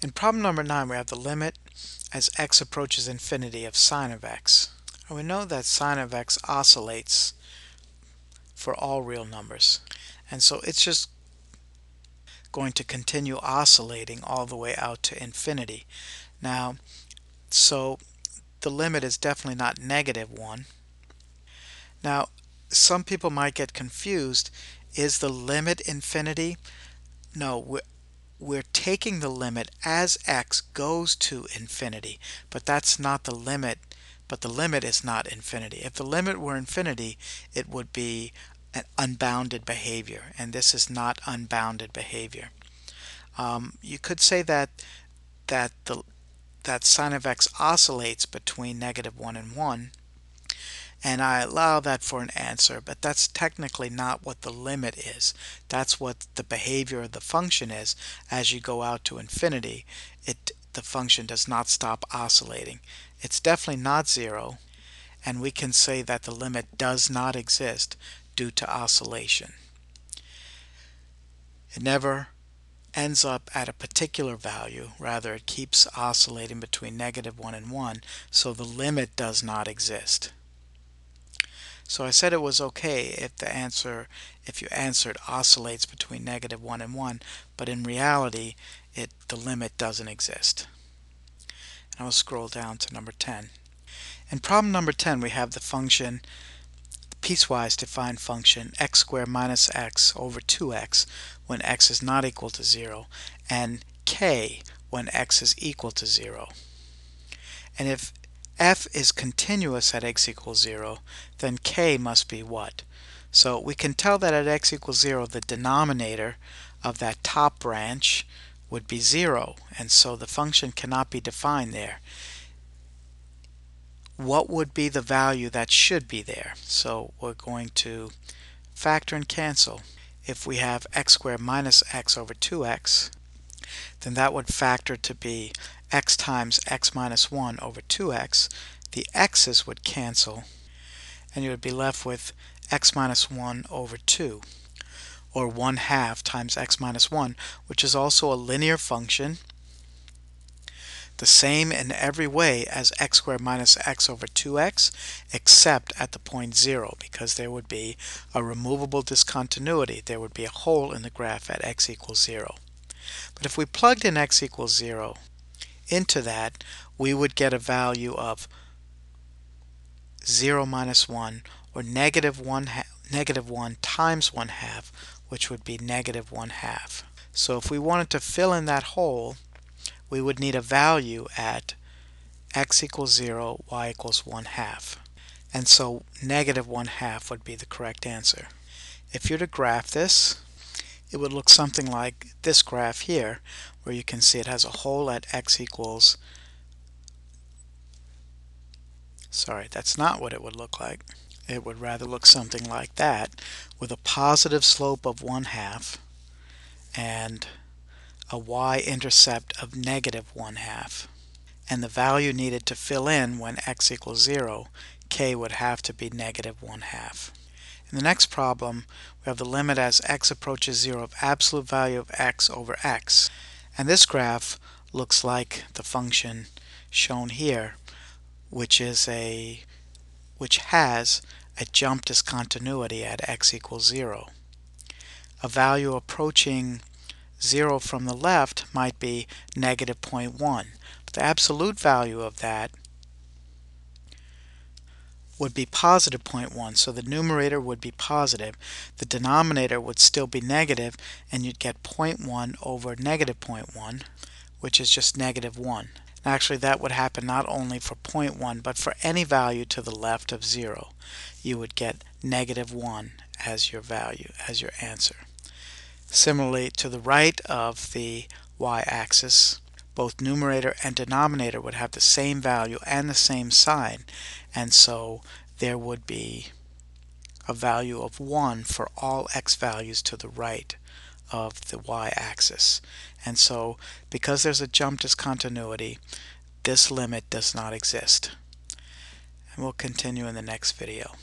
In problem number 9, we have the limit as x approaches infinity of sine of x. And we know that sine of x oscillates for all real numbers. And so it's just going to continue oscillating all the way out to infinity. Now, so the limit is definitely not -1. Now, some people might get confused. Is the limit infinity? No, we're taking the limit as x goes to infinity, but that's not the limit. But the limit is not infinity. If the limit were infinity, it would be an unbounded behavior, and this is not unbounded behavior. You could say that sine of x oscillates between -1 and 1, and I allow that for an answer, but that's technically not what the limit is. That's what the behavior of the function is. As you go out to infinity, the function does not stop oscillating. It's definitely not 0, and we can say that the limit does not exist due to oscillation. It never ends up at a particular value, rather it keeps oscillating between -1 and 1, so the limit does not exist. So I said it was okay if you answered oscillates between -1 and 1, but in reality the limit doesn't exist. And I'll scroll down to number 10. In problem number 10, we have the function, piecewise defined function, x squared minus x over 2x when x is not equal to 0, and k when x is equal to 0. And if f is continuous at x equals 0, then k must be what? So we can tell that at x equals 0, the denominator of that top branch would be 0, and so the function cannot be defined there. What would be the value that should be there? So we're going to factor and cancel. If we have x squared minus x over 2x, then that would factor to be x times x minus 1 over 2x. The x's would cancel, and you would be left with x minus 1 over 2, or 1/2 times x minus 1, which is also a linear function, the same in every way as x squared minus x over 2x, except at the point 0, because there would be a removable discontinuity. There would be a hole in the graph at x equals 0. But if we plugged in x equals 0 into that, we would get a value of 0 minus 1, or -1 times 1/2, which would be -1/2. So if we wanted to fill in that hole, we would need a value at x equals 0, y equals 1/2. And so -1/2 would be the correct answer. If you're to graph this, it would look something like this graph here, where you can see it has a hole at x equals, sorry, that's not what it would look like. It would rather look something like that, with a positive slope of 1/2 and a y-intercept of -1/2. And the value needed to fill in when x equals 0, k would have to be -1/2. In the next problem, we have the limit as x approaches 0 of absolute value of x over x. And this graph looks like the function shown here, which has a jump discontinuity at x equals 0. A value approaching 0 from the left might be -0.1. But the absolute value of that would be positive 0.1, so the numerator would be positive, the denominator would still be negative, and you'd get 0.1 over -0.1, which is just -1. Actually, that would happen not only for 0.1, but for any value to the left of 0. You would get -1 as your value, as your answer. Similarly, to the right of the y-axis, both numerator and denominator would have the same value and the same sign, and so there would be a value of 1 for all x values to the right of the y-axis. And so, because there's a jump discontinuity, this limit does not exist. And we'll continue in the next video.